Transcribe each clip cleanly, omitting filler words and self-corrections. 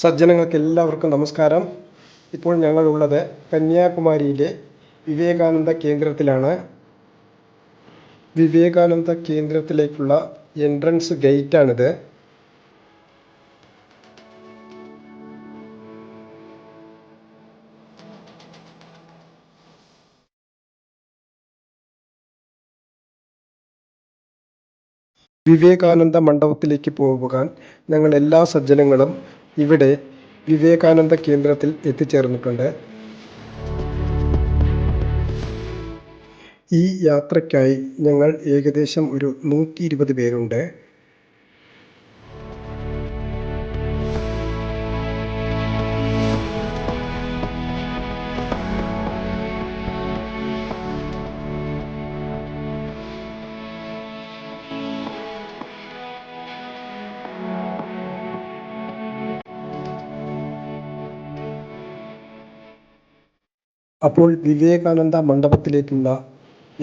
സജ്ജനങ്ങൾക്ക് എല്ലാവർക്കും നമസ്കാരം. ഇപ്പോൾ ഞങ്ങളുള്ളത് കന്യാകുമാരിയിലെ വിവേകാനന്ദ കേന്ദ്രത്തിലാണ്. വിവേകാനന്ദ കേന്ദ്രത്തിലേക്കുള്ള എൻട്രൻസ് ഗേറ്റാണിത്. വിവേകാനന്ദ മണ്ഡപത്തിലേക്ക് പോകാൻ ഞങ്ങൾ എല്ലാ സജ്ജനങ്ങളും ഇവിടെ വിവേകാനന്ദ കേന്ദ്രത്തിൽ എത്തിച്ചേർന്നിട്ടുണ്ട്. ഈ യാത്രയ്ക്കായി ഞങ്ങൾ ഏകദേശം ഒരു 120 പേരുണ്ട്. അപ്പോൾ വിവേകാനന്ദ മണ്ഡപത്തിലേക്കുള്ള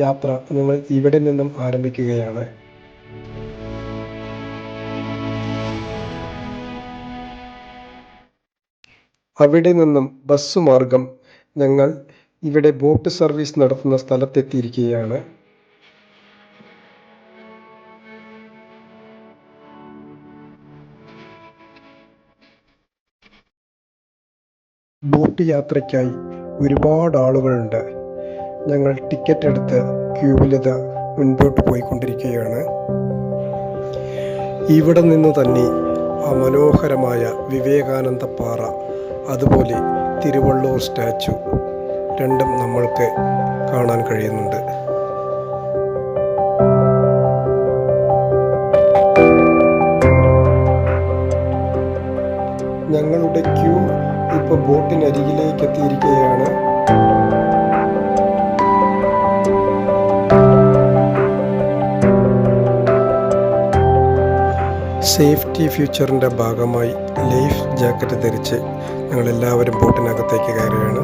യാത്ര ഞങ്ങൾ ഇവിടെ നിന്നും ആരംഭിക്കുകയാണ്. അവിടെ നിന്നും ബസ് മാർഗം ഞങ്ങൾ ഇവിടെ ബോട്ട് സർവീസ് നടത്തുന്ന സ്ഥലത്തെത്തിയിരിക്കുകയാണ്. ബോട്ട് യാത്രയ്ക്കായി ഒരുപാട് ആളുകളുണ്ട്. ഞങ്ങൾ ടിക്കറ്റ് എടുത്ത് ക്യൂവിലിത് മുൻപോട്ട് പോയിക്കൊണ്ടിരിക്കുകയാണ്. ഇവിടെ നിന്ന് തന്നെ ആ മനോഹരമായ വിവേകാനന്ദ പാറ, അതുപോലെ തിരുവള്ളൂർ സ്റ്റാച്ചു രണ്ടും നമ്മൾക്ക് കാണാൻ കഴിയുന്നുണ്ട്. ഞങ്ങളുടെ ക്യൂ ഇപ്പോൾ ബോട്ടിനരികിലേക്ക് എത്തിയിരിക്കുകയാണ്. സേഫ്റ്റി ഫ്യൂച്ചറിൻ്റെ ഭാഗമായി ലൈഫ് ജാക്കറ്റ് ധരിച്ച് ഞങ്ങളെല്ലാവരും ബോട്ടിനകത്തേക്ക് കയറുകയാണ്.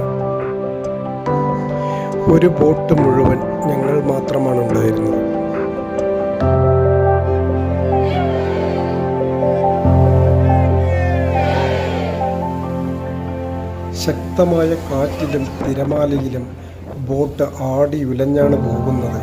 ഒരു ബോട്ട് മുഴുവൻ ഞങ്ങൾ മാത്രമാണ് ഉണ്ടായിരുന്നത്. ശക്തമായ കാറ്റിലും തിരമാലയിലും ബോട്ട് ആടി ഉലഞ്ഞാണ് പോകുന്നത്.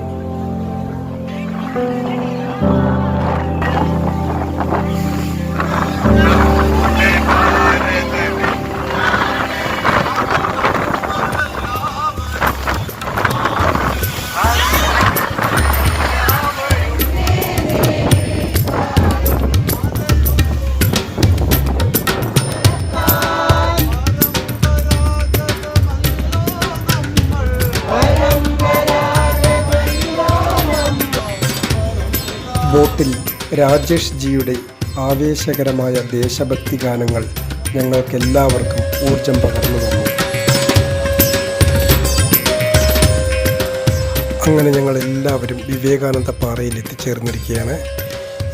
ബോട്ടിൽ രാജേഷ് ജിയുടെ ആവേശകരമായ ദേശഭക്തി ഗാനങ്ങൾ ഞങ്ങൾക്കെല്ലാവർക്കും ഊർജം പകർന്നു തന്നു. അങ്ങനെ ഞങ്ങളെല്ലാവരും വിവേകാനന്ദ പാറയിൽ എത്തിച്ചേർന്നിരിക്കുകയാണ്.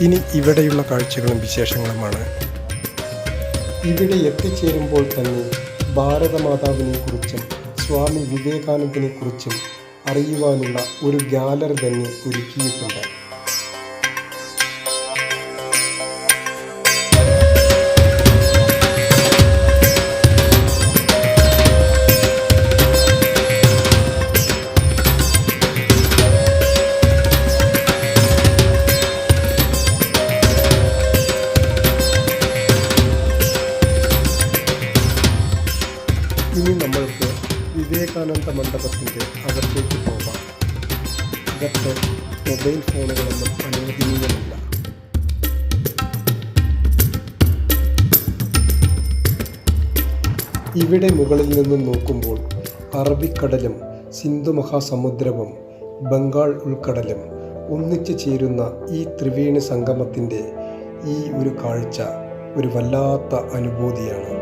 ഇനി ഇവിടെയുള്ള കാഴ്ചകളും വിശേഷങ്ങളുമാണ്. ഇവിടെ എത്തിച്ചേരുമ്പോൾ തന്നെ ഭാരതമാതാവിനെ കുറിച്ചും സ്വാമി വിവേകാനന്ദനെ കുറിച്ചും അറിയുവാനുള്ള ഒരു ഗാലറി തന്നെ ഒരുക്കിയിട്ടുണ്ട്. ഇനി നമ്മൾക്ക് വിവേകാനന്ദ മണ്ഡപത്തിൻ്റെ അകത്തേക്ക് പോകാം. അകത്ത് മൊബൈൽ ഫോണുകളൊന്നും അനുവദനീയമല്ല. ഇവിടെ മുകളിൽ നിന്നും നോക്കുമ്പോൾ അറബിക്കടലും സിന്ധു മഹാസമുദ്രവും ബംഗാൾ ഉൾക്കടലും ഒന്നിച്ചു ചേരുന്ന ഈ ത്രിവേണി സംഗമത്തിൻ്റെ ഈ ഒരു കാഴ്ച ഒരു വല്ലാത്ത അനുഭൂതിയാണ്.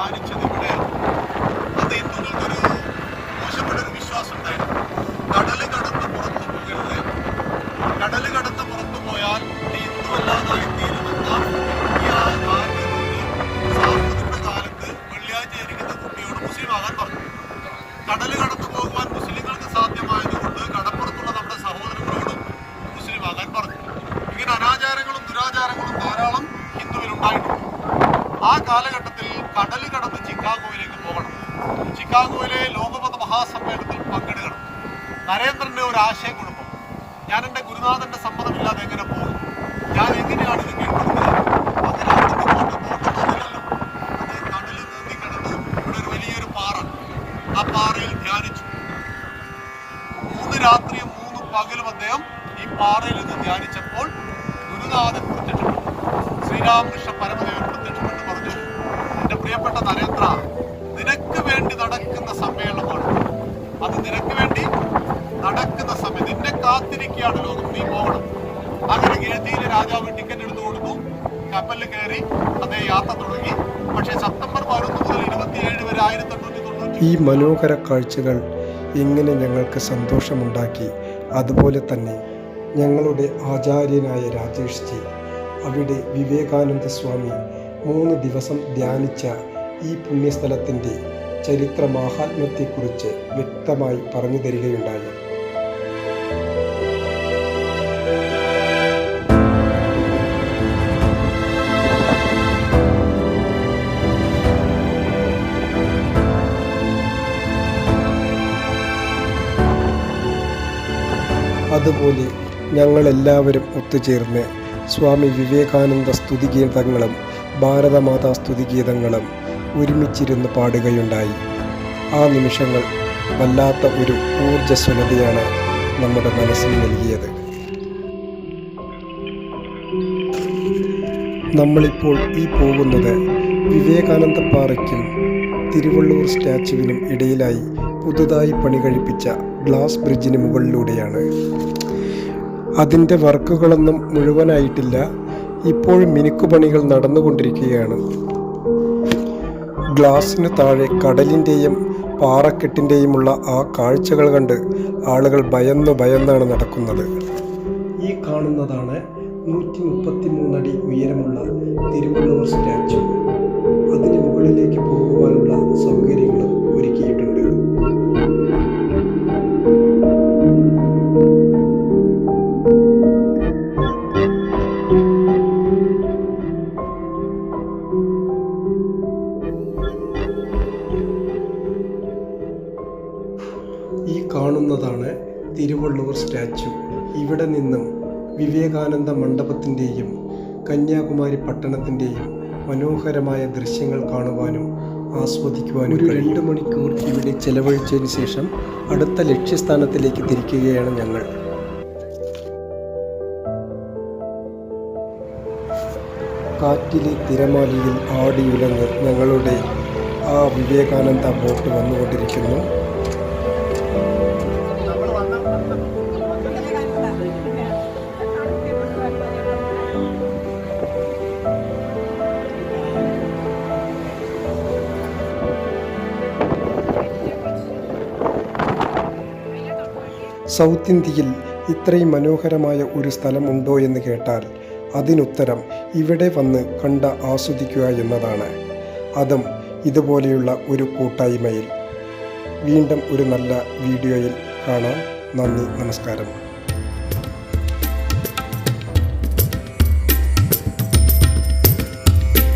ധ്യാനിച്ചത് ഇവിടെയാണ്. അത് ഹിന്ദുക്കൾക്കൊരു മോശപ്പെട്ടൊരു വിശ്വാസം ഉണ്ടായിരുന്നു. കടല് കടന്ന് പുറത്തു പോകരുത്, കടല് കടന്ന് പുറത്തു പോയാൽ ഹിന്ദുവല്ലാതായി തീരുമെന്ന ഈ കാര്യം കൊണ്ട് സാമൂതിരിയുടെ കാലത്ത് വെള്ളിയാഴ്ച ജനിക്കുന്ന കുട്ടിയോട് മുസ്ലിം ആകാൻ പറഞ്ഞു. കടല് കടന്നു പോകുവാൻ മുസ്ലിങ്ങൾക്ക് സാധ്യമായതുകൊണ്ട് കടപ്പുറത്തുള്ള നമ്മുടെ സഹോദരങ്ങളോടും മുസ്ലിം ആകാൻ പറഞ്ഞു. ഇങ്ങനെ അനാചാരങ്ങളും ദുരാചാരങ്ങളും ധാരാളം ഹിന്ദുവിലുണ്ടായിട്ടുണ്ട്. ആ കാലഘട്ടത്തിൽ കടല് കടന്ന് ചിക്കാഗോയിലേക്ക് പോകണം. ചിക്കാഗോയിലെ ലോകമത മഹാസമ്മേളനത്തിൽ പങ്കെടുക്കണം. നരേന്ദ്രന്റെ ഒരു ആശയം കുഴപ്പം, ഞാൻ എൻ്റെ ഗുരുനാഥന്റെ സമ്മതമില്ലാതെ എങ്ങനെ പോകും, ഞാൻ എങ്ങനെയാണ് ഇത് കേൾക്കുന്നത്, അങ്ങനെ അവിടുന്ന് പോകണമെന്നില്ലല്ലോ. അത് കടല് നീന്തി കിടന്ന് ഇവിടെ ഒരു വലിയൊരു പാറ, ആ പാറയിൽ ധ്യാനിച്ചു. 3 രാത്രിയും 3 പകലും അദ്ദേഹം ഈ പാറയിൽ നിന്ന് ധ്യാനിച്ചപ്പോൾ ഗുരുനാഥൻ പ്രത്യക്ഷപ്പെട്ടു. ശ്രീരാമകൃഷ്ണ പരമദേവൻ പ്രത്യക്ഷപ്പെട്ട് പറഞ്ഞു, എൻ്റെ പ്രിയപ്പെട്ട നരേന്ദ്ര, നിനക്ക് വേണ്ടി നടക്കുന്ന സമ്മേളനമാണ്, അത് നിനക്ക് വേണ്ടി നടക്കുന്ന സമയം, നിന്നെ കാത്തിരിക്കുകയാണ് ലോകം, നീ പോകണം. അങ്ങനെ ഗേതിയിലെ രാജാവ് ടിക്കറ്റ് എടുത്തു കൊടുത്തു. കപ്പലിൽ കയറി അദ്ദേഹം യാത്ര തുടങ്ങി. പക്ഷേ സെപ്റ്റംബർ 11 മുതൽ 27 വരെ 1890 ഈ മനോഹര കാഴ്ചകൾ എങ്ങനെ ഞങ്ങൾക്ക് സന്തോഷമുണ്ടാക്കി. അതുപോലെ തന്നെ ഞങ്ങളുടെ ആചാര്യനായ രാജേഷ് ജി അവിടെ വിവേകാനന്ദ സ്വാമി 3 ദിവസം ധ്യാനിച്ച ഈ പുണ്യസ്ഥലത്തിൻ്റെ ചരിത്ര മാഹാത്മ്യത്തെക്കുറിച്ച് വ്യക്തമായി പറഞ്ഞു തരികയുണ്ടായി. അതുപോലെ ഞങ്ങളെല്ലാവരും ഒത്തുചേർന്ന് സ്വാമി വിവേകാനന്ദ സ്തുതിഗീതങ്ങളും ഭാരതമാതാ സ്തുതിഗീതങ്ങളും ഒരുമിച്ചിരുന്ന് പാടുകയുണ്ടായി. ആ നിമിഷങ്ങൾ വല്ലാത്ത ഒരു ഊർജ്ജസ്വലതയാണ് നമ്മുടെ മനസ്സിൽ നൽകിയത്. നമ്മളിപ്പോൾ ഈ പോകുന്നത് വിവേകാനന്ദ പാറയ്ക്കും തിരുവള്ളൂർ സ്റ്റാച്യുവിനും ഇടയിലായി പുതുതായി പണി കഴിപ്പിച്ച ഗ്ലാസ് ബ്രിഡ്ജിന് മുകളിലൂടെയാണ്. അതിൻ്റെ വർക്കുകളൊന്നും മുഴുവനായിട്ടില്ല, ഇപ്പോഴും മിനുക്കുപണികൾ നടന്നുകൊണ്ടിരിക്കുകയാണ്. ഗ്ലാസിന് താഴെ കടലിൻ്റെയും പാറക്കെട്ടിൻ്റെയുമുള്ള ആ കാഴ്ചകൾ കണ്ട് ആളുകൾ ഭയന്നാണ് നടക്കുന്നത്. ഈ കാണുന്നതാണ് 133 അടി ഉയരമുള്ള തിരുവള്ളൂർ സ്റ്റാച്യു. അതിന് മുകളിലേക്ക് പോകുവാനുള്ള സൗകര്യങ്ങളും ഒരുക്കിയിട്ടുണ്ട്. ഈ കാണുന്നതാണ് തിരുവള്ളൂർ സ്റ്റാച്യു. ഇവിടെ നിന്നും വിവേകാനന്ദ മണ്ഡപത്തിൻ്റെയും കന്യാകുമാരി പട്ടണത്തിൻ്റെയും മനോഹരമായ ദൃശ്യങ്ങൾ കാണുവാനും ആസ്വദിക്കുവാനും ഒരു 2 മണിക്കൂർ ഇവിടെ ചെലവഴിച്ചതിന് ശേഷം അടുത്ത ലക്ഷ്യസ്ഥാനത്തിലേക്ക് തിരിക്കുകയാണ് ഞങ്ങൾ. കാറ്റിലെ തിരമാലയിൽ ആടിയുലഞ്ഞ് ഞങ്ങളുടെ ആ വിവേകാനന്ദ ബോട്ട് വന്നുകൊണ്ടിരിക്കുന്നു. സൗത്ത് ഇന്ത്യയിൽ ഇത്രയും മനോഹരമായ ഒരു സ്ഥലം ഉണ്ടോ എന്ന് കേട്ടാൽ അതിനുത്തരം ഇവിടെ വന്ന് കണ്ട് ആസ്വദിക്കുക എന്നതാണ്. അതും ഇതുപോലെയുള്ള ഒരു കൂട്ടായ്മയിൽ. വീണ്ടും ഒരു നല്ല വീഡിയോയിൽ കാണാം. നന്ദി, നമസ്കാരം.